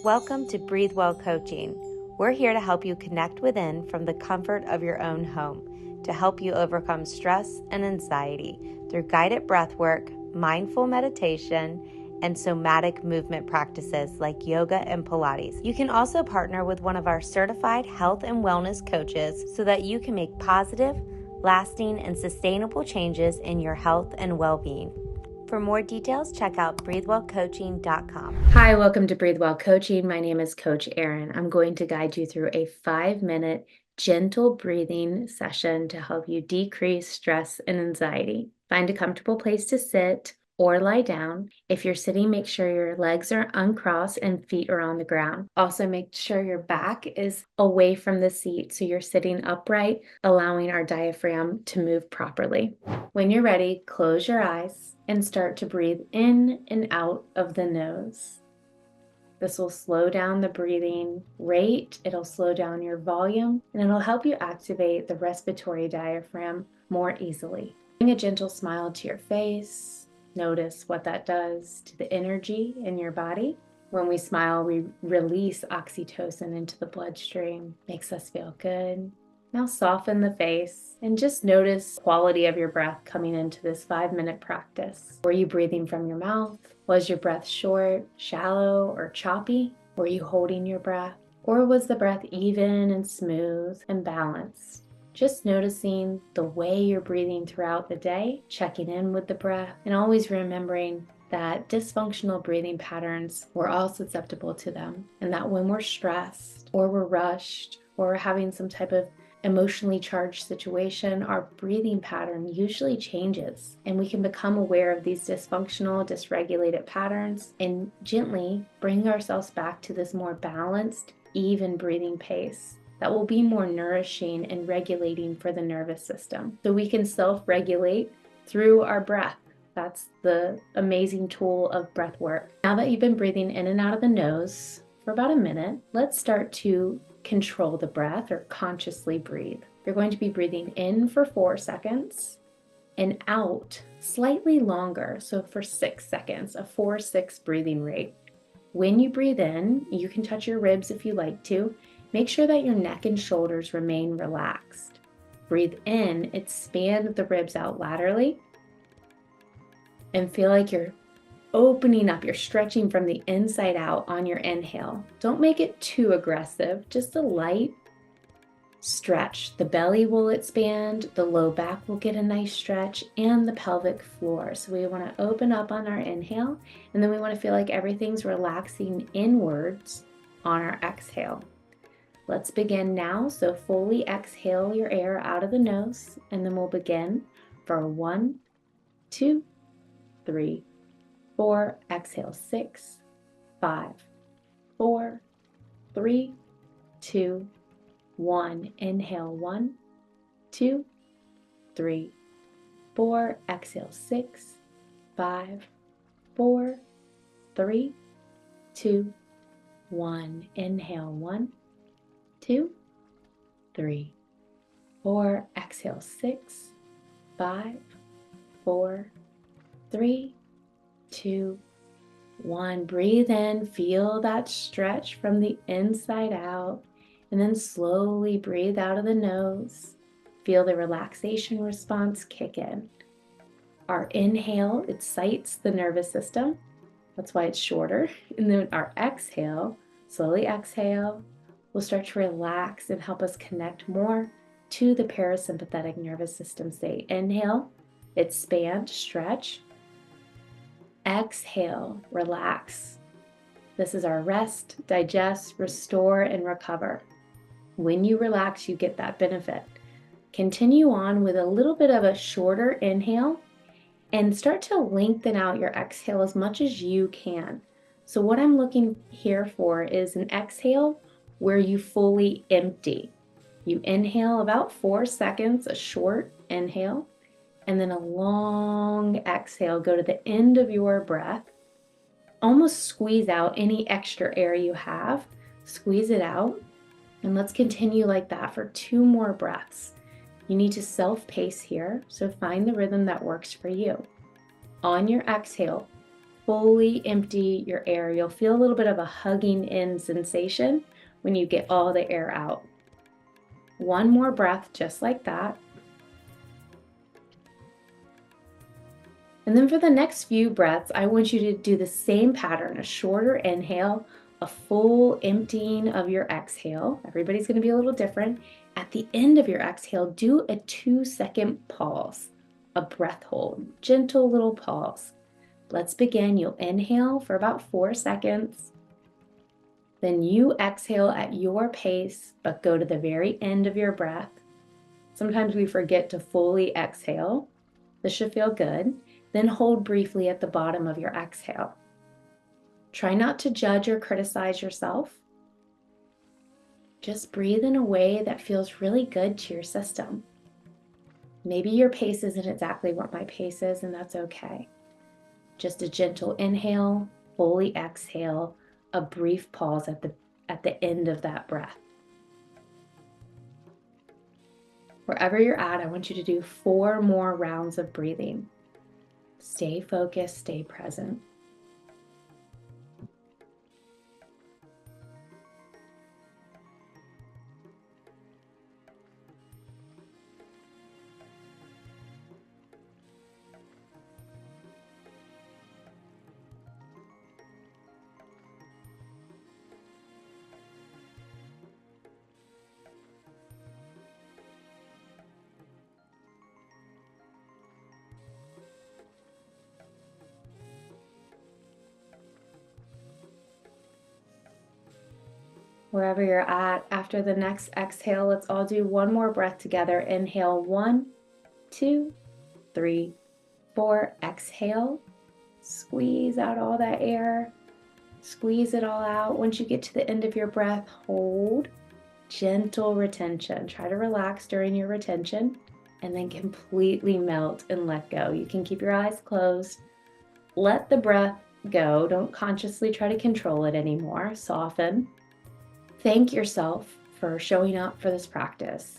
Welcome to Breathe Well Coaching. We're here to help you connect within from the comfort of your own home to help you overcome stress and anxiety through guided breath work, mindful meditation, and somatic movement practices like yoga and Pilates. You can also partner with one of our certified health and wellness coaches so that you can make positive, lasting, and sustainable changes in your health and well-being. For more details, check out breathewellcoaching.com. Hi, welcome to Breathe Well Coaching. My name is Coach Erin. I'm going to guide you through a 5-minute gentle breathing session to help you decrease stress and anxiety. Find a comfortable place to sit or lie down. If you're sitting, make sure your legs are uncrossed and feet are on the ground. Also, make sure your back is away from the seat so you're sitting upright, allowing our diaphragm to move properly. When you're ready, close your eyes and start to breathe in and out of the nose. This will slow down the breathing rate, it'll slow down your volume, and it'll help you activate the respiratory diaphragm more easily. Bring a gentle smile to your face. Notice what that does to the energy in your body. When we smile, we release oxytocin into the bloodstream, makes us feel good. Now soften the face and just notice the quality of your breath coming into this 5-minute practice. Were you breathing from your mouth? Was your breath short, shallow, or choppy? Were you holding your breath? Or was the breath even and smooth and balanced? Just noticing the way you're breathing throughout the day, checking in with the breath, and always remembering that dysfunctional breathing patterns, we're all susceptible to them, and that when we're stressed or we're rushed or we're having some type of emotionally charged situation, our breathing pattern usually changes, and we can become aware of these dysfunctional, dysregulated patterns and gently bring ourselves back to this more balanced, even breathing pace that will be more nourishing and regulating for the nervous system. So we can self-regulate through our breath. That's the amazing tool of breath work. Now that you've been breathing in and out of the nose for about a minute, let's start to control the breath or consciously breathe. You're going to be breathing in for 4 seconds and out slightly longer, so for 6 seconds, a 4-6 breathing rate. When you breathe in, you can touch your ribs if you like to. Make sure that your neck and shoulders remain relaxed. Breathe in, expand the ribs out laterally, and feel like you're opening up, you're stretching from the inside out on your inhale. Don't make it too aggressive, just a light stretch. The belly will expand, the low back will get a nice stretch, and the pelvic floor. So we want to open up on our inhale, and then we want to feel like everything's relaxing inwards on our exhale. Let's begin now. So fully exhale your air out of the nose, and then we'll begin for 1, 2, 3, 4. Exhale 6, 5, 4, 3, 2, 1. Inhale 1, 2, 3, 4. Exhale 6, 5, 4, 3, 2, 1. Inhale 1, 2, 3, 4. Exhale 6, 5, 4, 3, 2, 1. Breathe in, feel that stretch from the inside out, and then slowly breathe out of the nose. Feel the relaxation response kick in. Our inhale excites the nervous system. That's why it's shorter. And then our exhale, slowly exhale, will start to relax and help us connect more to the parasympathetic nervous system state. Inhale, expand, stretch. Exhale, relax. This is our rest, digest, restore, and recover. When you relax, you get that benefit. Continue on with a little bit of a shorter inhale and start to lengthen out your exhale as much as you can. So what I'm looking here for is an exhale where you fully empty. You inhale about 4 seconds, a short inhale, and then a long exhale. Go to the end of your breath. Almost squeeze out any extra air you have. Squeeze it out. And let's continue like that for 2 more breaths. You need to self-pace here, so find the rhythm that works for you. On your exhale, fully empty your air. You'll feel a little bit of a hugging in sensation when you get all the air out. One more breath just like that. And then for the next few breaths, I want you to do the same pattern, a shorter inhale, a full emptying of your exhale. Everybody's going to be a little different. At the end of your exhale, do a 2-second pause, a breath hold, gentle little pause. Let's begin. You'll inhale for about 4 seconds. Then you exhale at your pace, but go to the very end of your breath. Sometimes we forget to fully exhale. This should feel good. Then hold briefly at the bottom of your exhale. Try not to judge or criticize yourself. Just breathe in a way that feels really good to your system. Maybe your pace isn't exactly what my pace is, and that's okay. Just a gentle inhale, fully exhale, a brief pause at the end of that breath. Wherever you're at, I want you to do 4 more rounds of breathing. Stay focused, stay present. Wherever you're at, after the next exhale, let's all do one more breath together. Inhale, 1, 2, 3, 4. Exhale, squeeze out all that air. Squeeze it all out. Once you get to the end of your breath, hold. Gentle retention. Try to relax during your retention and then completely melt and let go. You can keep your eyes closed. Let the breath go. Don't consciously try to control it anymore. Soften. Thank yourself for showing up for this practice.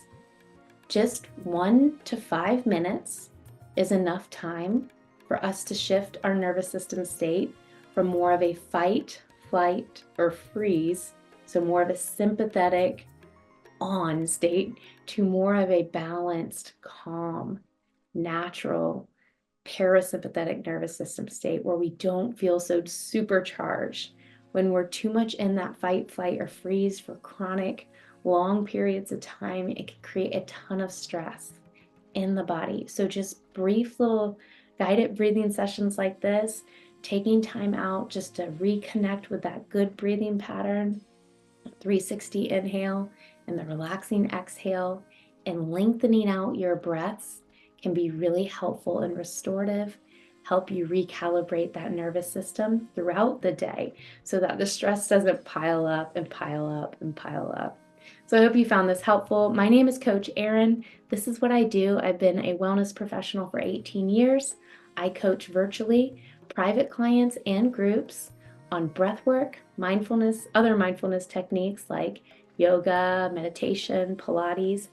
Just 1 to 5 minutes is enough time for us to shift our nervous system state from more of a fight, flight, or freeze, so more of a sympathetic on state, to more of a balanced, calm, natural, parasympathetic nervous system state where we don't feel so supercharged. When we're too much in that fight, flight, or freeze for chronic, long periods of time, it can create a ton of stress in the body. So just brief little guided breathing sessions like this, taking time out just to reconnect with that good breathing pattern, 360 inhale and the relaxing exhale, and lengthening out your breaths can be really helpful and restorative, help you recalibrate that nervous system throughout the day so that the stress doesn't pile up and pile up and pile up. So I hope you found this helpful. My name is Coach Erin. This is what I do. I've been a wellness professional for 18 years. I coach virtually, private clients and groups on breathwork, mindfulness, other mindfulness techniques like yoga, meditation, Pilates,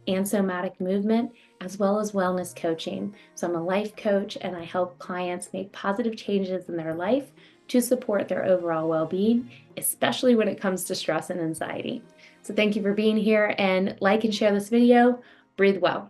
and somatic movement, as well as wellness coaching. So I'm a life coach and I help clients make positive changes in their life to support their overall well-being, especially when it comes to stress and anxiety. So thank you for being here, and like and share this video. Breathe well.